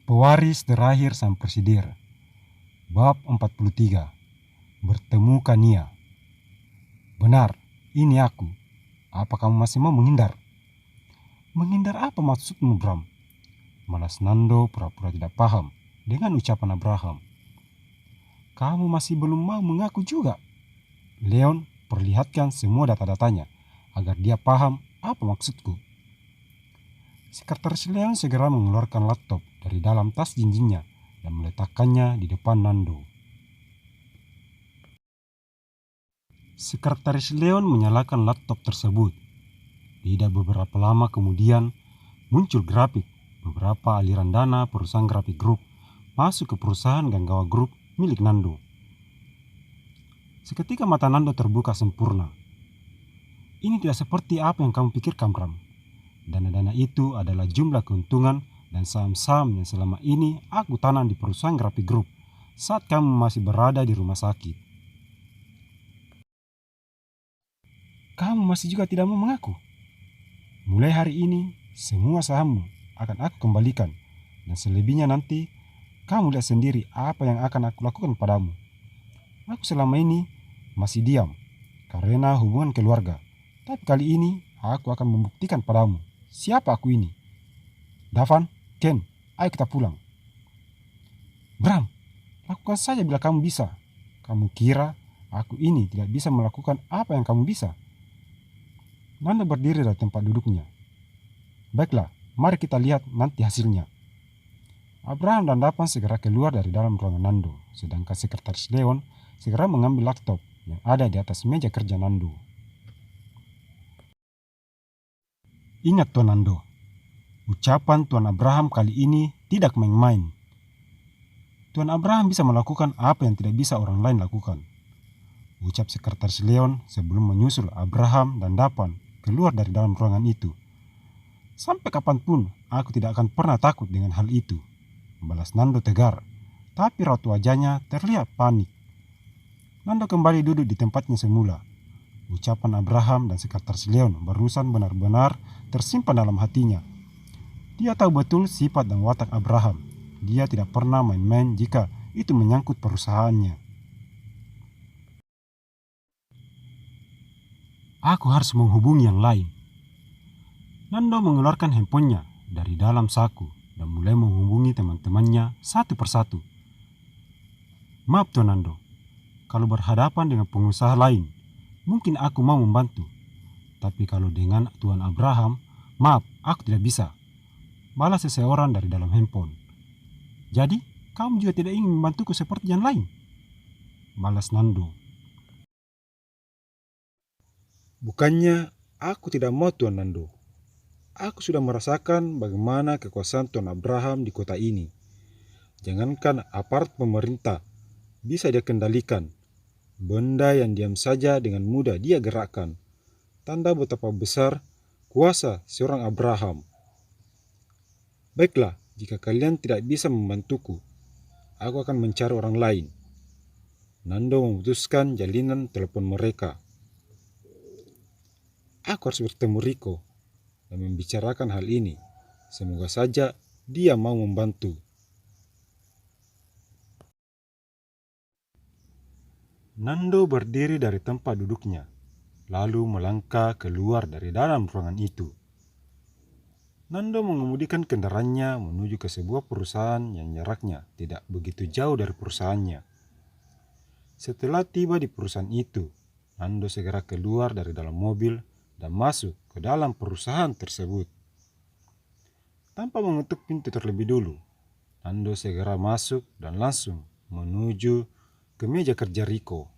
Pewaris terakhir Sang Presidir. Bab 43. Bertemu Kania. Benar, ini aku. Apa kamu masih mau menghindar? Menghindar apa maksudmu, Bram? Malas Nando pura-pura tidak paham dengan ucapan Abraham. Kamu masih belum mau mengaku juga? Leon perlihatkan semua data-datanya agar dia paham apa maksudku. Sekretaris Leon segera mengeluarkan laptop dari dalam tas jinjingnya dan meletakkannya di depan Nando. Sekretaris Leon menyalakan laptop tersebut. Tidak beberapa lama kemudian muncul grafik beberapa aliran dana perusahaan grafik grup masuk ke perusahaan Ganggawa Group milik Nando. Seketika mata Nando terbuka sempurna. Ini tidak seperti apa yang kamu pikirkan, Bram. Dana-dana itu adalah jumlah keuntungan dan saham-saham yang selama ini aku tanam di perusahaan grafik grup saat kamu masih berada di rumah sakit. Kamu masih juga tidak mau mengaku? Mulai hari ini, semua sahammu akan aku kembalikan dan selebihnya nanti kamu lihat sendiri apa yang akan aku lakukan padamu. Aku selama ini masih diam karena hubungan keluarga, tapi kali ini aku akan membuktikan padamu siapa aku ini. Davan, Ken, ayo kita pulang. Bram, lakukan saja bila kamu bisa. Kamu kira aku ini tidak bisa melakukan apa yang kamu bisa? Nando berdiri dari tempat duduknya. Baiklah, mari kita lihat nanti hasilnya. Abraham dan Davan segera keluar dari dalam ruangan Nando, sedangkan sekretaris Leon segera mengambil laptop yang ada di atas meja kerja Nando. Ingat Tuan Nando, ucapan Tuan Abraham kali ini tidak main-main. Tuan Abraham bisa melakukan apa yang tidak bisa orang lain lakukan. Ucap sekretaris Leon sebelum menyusul Abraham dan Davan keluar dari dalam ruangan itu. Sampai kapanpun aku tidak akan pernah takut dengan hal itu, balas Nando tegar, tapi raut wajahnya terlihat panik. Nando kembali duduk di tempatnya semula. Ucapan Abraham dan sekretaris Leon barusan benar-benar tersimpan dalam hatinya. Dia tahu betul sifat dan watak Abraham. Dia tidak pernah main-main jika itu menyangkut perusahaannya. Aku harus menghubungi yang lain. Nando mengeluarkan handphonenya dari dalam saku dan mulai menghubungi teman-temannya satu persatu. Maaf Tuan Nando, kalau berhadapan dengan pengusaha lain, mungkin aku mau membantu. Tapi kalau dengan Tuan Abraham, maaf, aku tidak bisa. Balas seseorang dari dalam handphone. Jadi, kamu juga tidak ingin membantuku seperti yang lain? Balas Nando. Bukannya aku tidak mau Tuan Nando. Aku sudah merasakan bagaimana kekuasaan Tuan Abraham di kota ini. Jangankan aparat pemerintah bisa dia kendalikan. Benda yang diam saja dengan mudah dia gerakkan. Tanda betapa besar kuasa seorang Abraham. Baiklah, jika kalian tidak bisa membantuku, aku akan mencari orang lain. Nando memutuskan jalinan telepon mereka. Aku harus bertemu Rico dan membicarakan hal ini. Semoga saja dia mau membantu. Nando berdiri dari tempat duduknya, lalu melangkah keluar dari dalam ruangan itu. Nando mengemudikan kendaraannya menuju ke sebuah perusahaan yang jaraknya tidak begitu jauh dari perusahaannya. Setelah tiba di perusahaan itu, Nando segera keluar dari dalam mobil dan masuk ke dalam perusahaan tersebut. Tanpa mengetuk pintu terlebih dulu, Nando segera masuk dan langsung menuju ke meja kerja Rico.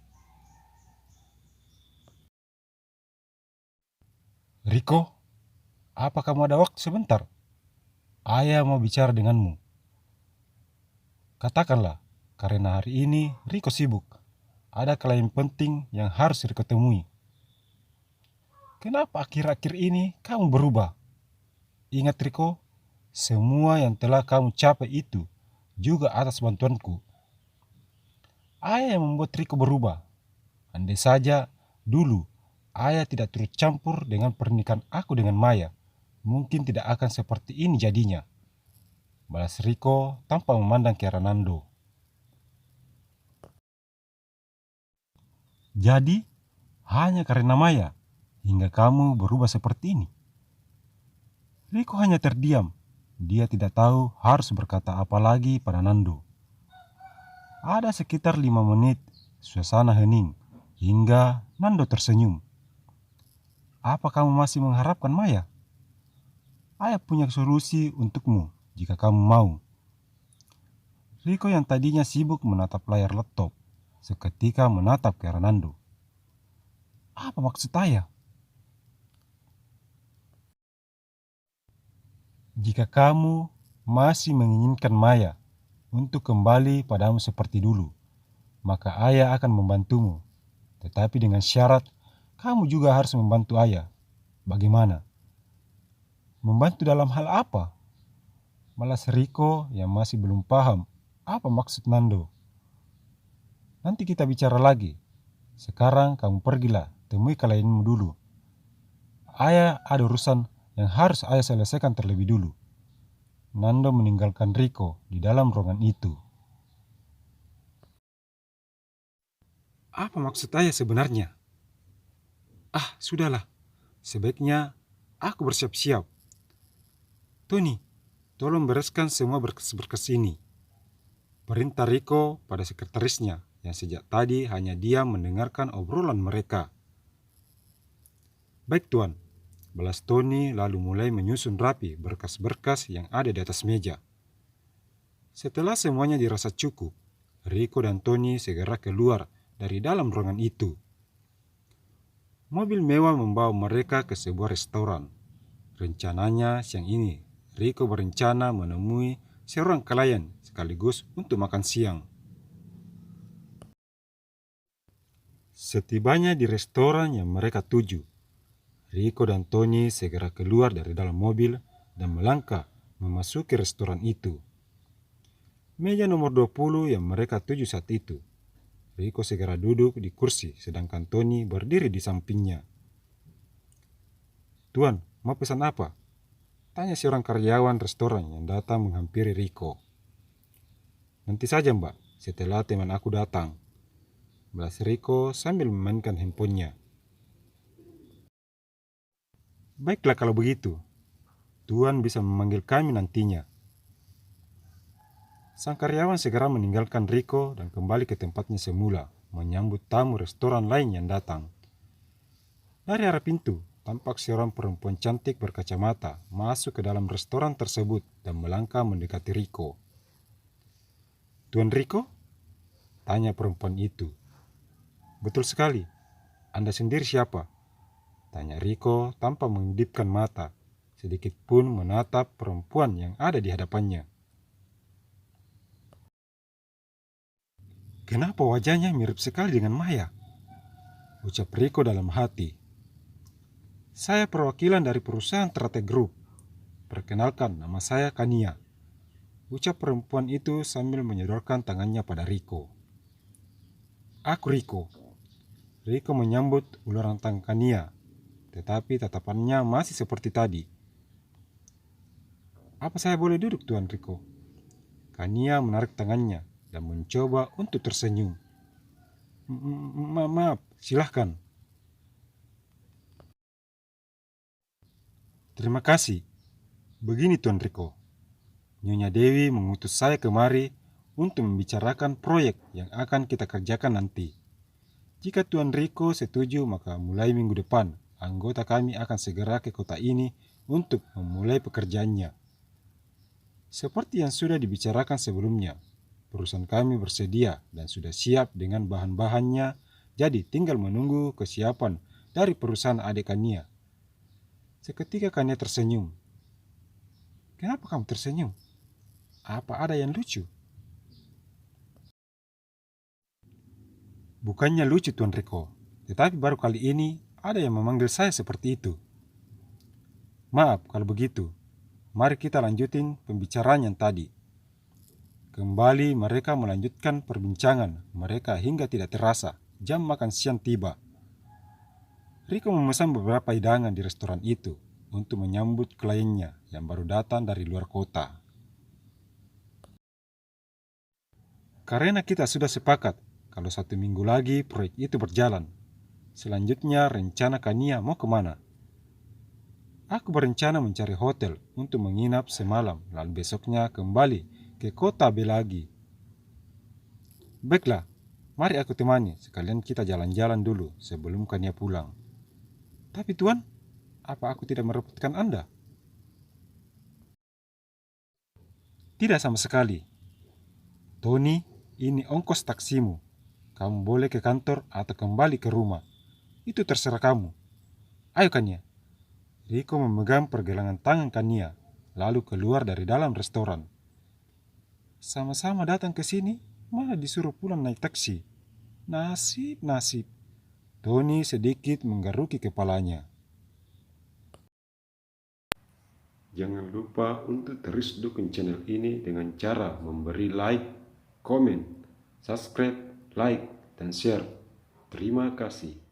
Rico, apa kamu ada waktu sebentar? Ayah mau bicara denganmu. Katakanlah, karena hari ini Rico sibuk. Ada klien penting yang harus Rico temui. Kenapa akhir-akhir ini kamu berubah? Ingat Rico, semua yang telah kamu capai itu juga atas bantuanku. Ayah yang membuat Rico berubah. Andai saja dulu ayah tidak turut campur dengan pernikahan aku dengan Maya, mungkin tidak akan seperti ini jadinya. balas Riko tanpa memandang ke arah Nando. Jadi, hanya karena Maya hingga kamu berubah seperti ini. Riko hanya terdiam. Dia tidak tahu harus berkata apa lagi pada Nando. Ada sekitar 5 menit suasana hening hingga Nando tersenyum. Apa kamu masih mengharapkan Maya? Ayah punya solusi untukmu jika kamu mau. Riko yang tadinya sibuk menatap layar laptop seketika menatap ke arah Nando. Apa maksud ayah? Jika kamu masih menginginkan Maya untuk kembali padamu seperti dulu, maka ayah akan membantumu. Tetapi dengan syarat, kamu juga harus membantu ayah. Bagaimana? Membantu dalam hal apa? Malas Riko yang masih belum paham apa maksud Nando. Nanti kita bicara lagi. Sekarang kamu pergilah, temui klienmu dulu. Ayah ada urusan yang harus ayah selesaikan terlebih dulu. Nando meninggalkan Riko di dalam ruangan itu. Apa maksud ayah sebenarnya? Sudahlah. Sebaiknya aku bersiap-siap. Tony, tolong bereskan semua berkas-berkas ini. Perintah Riko pada sekretarisnya yang sejak tadi hanya diam mendengarkan obrolan mereka. Baik tuan, balas Tony lalu mulai menyusun rapi berkas-berkas yang ada di atas meja. Setelah semuanya dirasa cukup, Riko dan Tony segera keluar dari dalam ruangan itu. Mobil mewah membawa mereka ke sebuah restoran. Rencananya siang ini, Riko berencana menemui seorang klien sekaligus untuk makan siang. Setibanya di restoran yang mereka tuju, Riko dan Tony segera keluar dari dalam mobil dan melangkah memasuki restoran itu. Meja nomor 20 yang mereka tuju saat itu. Riko segera duduk di kursi sedangkan Tony berdiri di sampingnya. Tuan, mau pesan apa? Tanya seorang karyawan restoran yang datang menghampiri Riko. Nanti saja mbak, setelah teman aku datang. Balas Riko sambil memainkan handphonenya. Baiklah kalau begitu. Tuan bisa memanggil kami nantinya. Sang karyawan segera meninggalkan Riko dan kembali ke tempatnya semula, menyambut tamu restoran lain yang datang. Dari arah pintu, tampak seorang perempuan cantik berkacamata masuk ke dalam restoran tersebut dan melangkah mendekati Riko. Tuan Riko? Tanya perempuan itu. Betul sekali. Anda sendiri siapa? Tanya Riko tanpa mengedipkan mata, sedikit pun menatap perempuan yang ada di hadapannya. Kenapa wajahnya mirip sekali dengan Maya? Ucap Riko dalam hati. Saya perwakilan dari perusahaan Trate Group. Perkenalkan, nama saya Kania. Ucap perempuan itu sambil menyodorkan tangannya pada Riko. Aku Riko. Riko menyambut uluran tangan Kania, tetapi tatapannya masih seperti tadi. Apa saya boleh duduk, Tuan Riko? Kania menarik tangannya dan mencoba untuk tersenyum. Maaf, silahkan. Terima kasih. Begini Tuan Riko, Nyonya Dewi mengutus saya kemari untuk membicarakan proyek yang akan kita kerjakan nanti. Jika Tuan Riko setuju, maka mulai minggu depan, anggota kami akan segera ke kota ini untuk memulai pekerjaannya. Seperti yang sudah dibicarakan sebelumnya, perusahaan kami bersedia dan sudah siap dengan bahan-bahannya, jadi tinggal menunggu kesiapan dari perusahaan adik Kania. Seketika Kania tersenyum. Kenapa kamu tersenyum? Apa ada yang lucu? Bukannya lucu Tuan Riko, tetapi baru kali ini ada yang memanggil saya seperti itu. Maaf kalau begitu. Mari kita lanjutin pembicaraan yang tadi. Kembali mereka melanjutkan perbincangan mereka hingga tidak terasa jam makan siang tiba. Riko memesan beberapa hidangan di restoran itu untuk menyambut kliennya yang baru datang dari luar kota. Karena kita sudah sepakat kalau 1 minggu lagi proyek itu berjalan. Selanjutnya rencana Kania mau kemana? Aku berencana mencari hotel untuk menginap semalam, lalu besoknya kembali ke kota B lagi. Baiklah, mari aku temani, sekalian kita jalan-jalan dulu sebelum Kania pulang. Tapi Tuan, apa aku tidak merepotkan Anda? Tidak sama sekali. Tony, ini ongkos taksimu. Kamu boleh ke kantor atau kembali ke rumah. Itu terserah kamu. Ayo Kania. Riko memegang pergelangan tangan Kania, lalu keluar dari dalam restoran. Sama-sama datang ke sini, malah disuruh pulang naik taksi. Nasib. Tony sedikit menggaruki kepalanya. Jangan lupa untuk terus dukung channel ini dengan cara memberi like, komen, subscribe, dan share. Terima kasih.